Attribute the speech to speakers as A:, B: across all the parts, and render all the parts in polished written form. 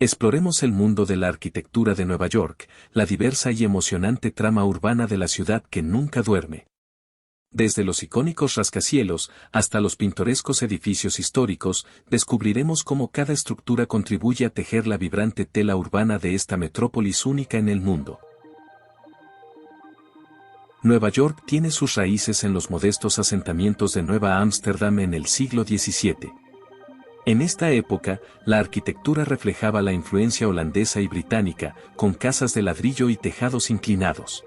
A: Exploremos el mundo de la arquitectura de Nueva York, la diversa y emocionante trama urbana de la ciudad que nunca duerme. Desde los icónicos rascacielos hasta los pintorescos edificios históricos, descubriremos cómo cada estructura contribuye a tejer la vibrante tela urbana de esta metrópolis única en el mundo. Nueva York tiene sus raíces en los modestos asentamientos de Nueva Ámsterdam en el siglo XVII. En esta época, la arquitectura reflejaba la influencia holandesa y británica, con casas de ladrillo y tejados inclinados.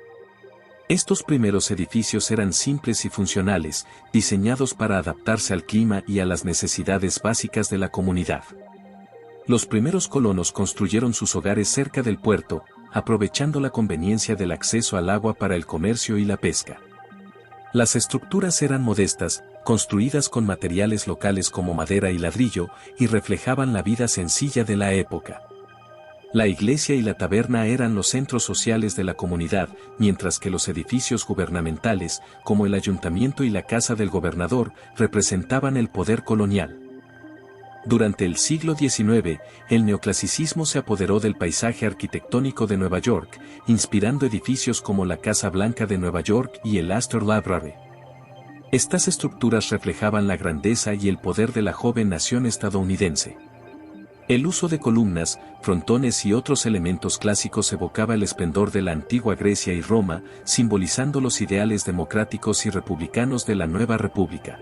A: Estos primeros edificios eran simples y funcionales, diseñados para adaptarse al clima y a las necesidades básicas de la comunidad. Los primeros colonos construyeron sus hogares cerca del puerto, aprovechando la conveniencia del acceso al agua para el comercio y la pesca. Las estructuras eran modestas, construidas con materiales locales como madera y ladrillo, y reflejaban la vida sencilla de la época. La iglesia y la taberna eran los centros sociales de la comunidad, mientras que los edificios gubernamentales, como el ayuntamiento y la casa del gobernador, representaban el poder colonial. Durante el siglo XIX, el neoclasicismo se apoderó del paisaje arquitectónico de Nueva York, inspirando edificios como la Casa Blanca de Nueva York y el Astor Library. Estas estructuras reflejaban la grandeza y el poder de la joven nación estadounidense. El uso de columnas, frontones y otros elementos clásicos evocaba el esplendor de la antigua Grecia y Roma, simbolizando los ideales democráticos y republicanos de la nueva república.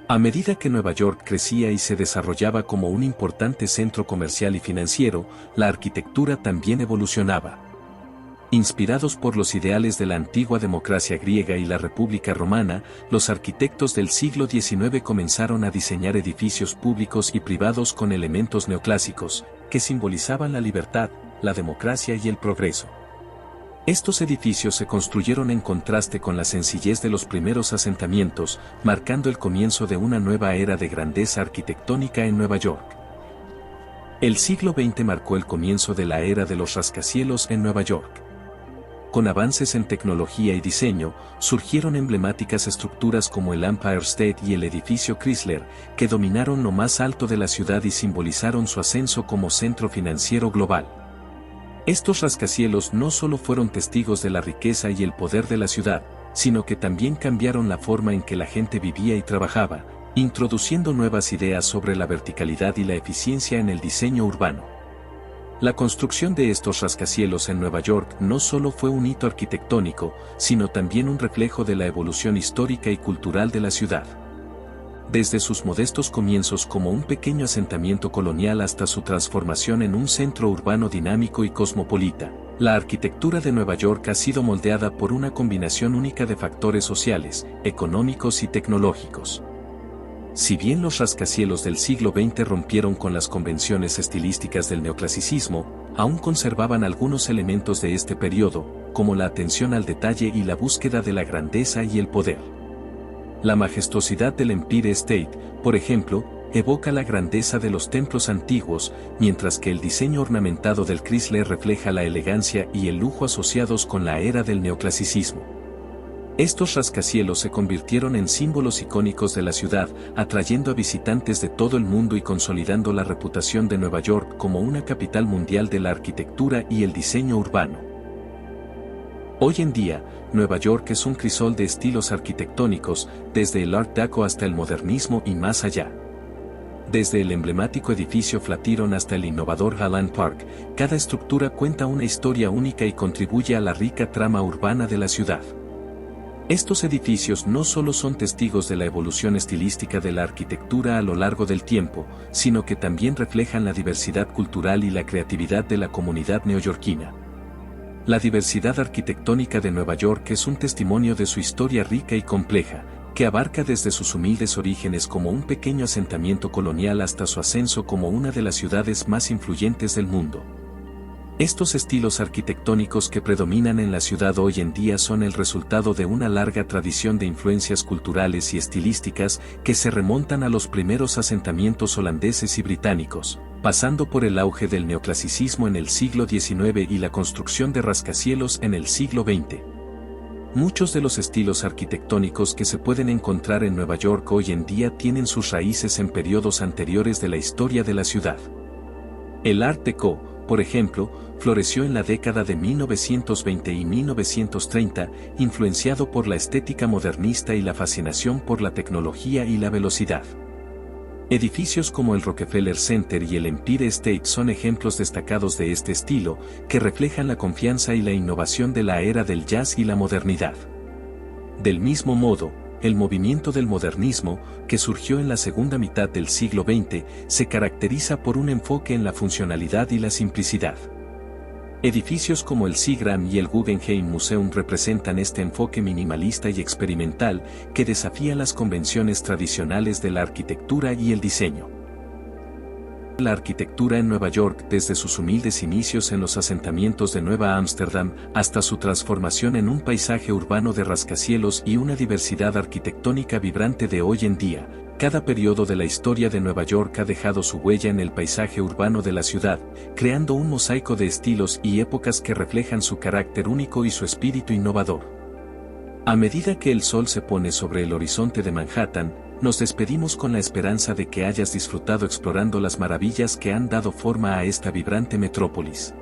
A: A medida que Nueva York crecía y se desarrollaba como un importante centro comercial y financiero, la arquitectura también evolucionaba. Inspirados por los ideales de la antigua democracia griega y la República Romana, los arquitectos del siglo XIX comenzaron a diseñar edificios públicos y privados con elementos neoclásicos, que simbolizaban la libertad, la democracia y el progreso. Estos edificios se construyeron en contraste con la sencillez de los primeros asentamientos, marcando el comienzo de una nueva era de grandeza arquitectónica en Nueva York. El siglo XX marcó el comienzo de la era de los rascacielos en Nueva York. Con avances en tecnología y diseño, surgieron emblemáticas estructuras como el Empire State y el edificio Chrysler, que dominaron lo más alto de la ciudad y simbolizaron su ascenso como centro financiero global. Estos rascacielos no solo fueron testigos de la riqueza y el poder de la ciudad, sino que también cambiaron la forma en que la gente vivía y trabajaba, introduciendo nuevas ideas sobre la verticalidad y la eficiencia en el diseño urbano. La construcción de estos rascacielos en Nueva York no solo fue un hito arquitectónico, sino también un reflejo de la evolución histórica y cultural de la ciudad. Desde sus modestos comienzos como un pequeño asentamiento colonial hasta su transformación en un centro urbano dinámico y cosmopolita, la arquitectura de Nueva York ha sido moldeada por una combinación única de factores sociales, económicos y tecnológicos. Si bien los rascacielos del siglo XX rompieron con las convenciones estilísticas del neoclasicismo, aún conservaban algunos elementos de este periodo, como la atención al detalle y la búsqueda de la grandeza y el poder. La majestuosidad del Empire State, por ejemplo, evoca la grandeza de los templos antiguos, mientras que el diseño ornamentado del Chrysler refleja la elegancia y el lujo asociados con la era del neoclasicismo. Estos rascacielos se convirtieron en símbolos icónicos de la ciudad, atrayendo a visitantes de todo el mundo y consolidando la reputación de Nueva York como una capital mundial de la arquitectura y el diseño urbano. Hoy en día, Nueva York es un crisol de estilos arquitectónicos, desde el Art Deco hasta el modernismo y más allá. Desde el emblemático edificio Flatiron hasta el innovador Highland Park, cada estructura cuenta una historia única y contribuye a la rica trama urbana de la ciudad. Estos edificios no solo son testigos de la evolución estilística de la arquitectura a lo largo del tiempo, sino que también reflejan la diversidad cultural y la creatividad de la comunidad neoyorquina. La diversidad arquitectónica de Nueva York es un testimonio de su historia rica y compleja, que abarca desde sus humildes orígenes como un pequeño asentamiento colonial hasta su ascenso como una de las ciudades más influyentes del mundo. Estos estilos arquitectónicos que predominan en la ciudad hoy en día son el resultado de una larga tradición de influencias culturales y estilísticas que se remontan a los primeros asentamientos holandeses y británicos, pasando por el auge del neoclasicismo en el siglo XIX y la construcción de rascacielos en el siglo XX. Muchos de los estilos arquitectónicos que se pueden encontrar en Nueva York hoy en día tienen sus raíces en periodos anteriores de la historia de la ciudad. El Art Deco, por ejemplo, floreció en la década de 1920 y 1930, influenciado por la estética modernista y la fascinación por la tecnología y la velocidad. Edificios como el Rockefeller Center y el Empire State son ejemplos destacados de este estilo, que reflejan la confianza y la innovación de la era del jazz y la modernidad. Del mismo modo, el movimiento del modernismo, que surgió en la segunda mitad del siglo XX, se caracteriza por un enfoque en la funcionalidad y la simplicidad. Edificios como el Seagram y el Guggenheim Museum representan este enfoque minimalista y experimental que desafía las convenciones tradicionales de la arquitectura y el diseño. La arquitectura en Nueva York, desde sus humildes inicios en los asentamientos de Nueva Ámsterdam hasta su transformación en un paisaje urbano de rascacielos y una diversidad arquitectónica vibrante de hoy en día, cada periodo de la historia de Nueva York ha dejado su huella en el paisaje urbano de la ciudad, creando un mosaico de estilos y épocas que reflejan su carácter único y su espíritu innovador. A medida que el sol se pone sobre el horizonte de Manhattan, nos despedimos con la esperanza de que hayas disfrutado explorando las maravillas que han dado forma a esta vibrante metrópolis.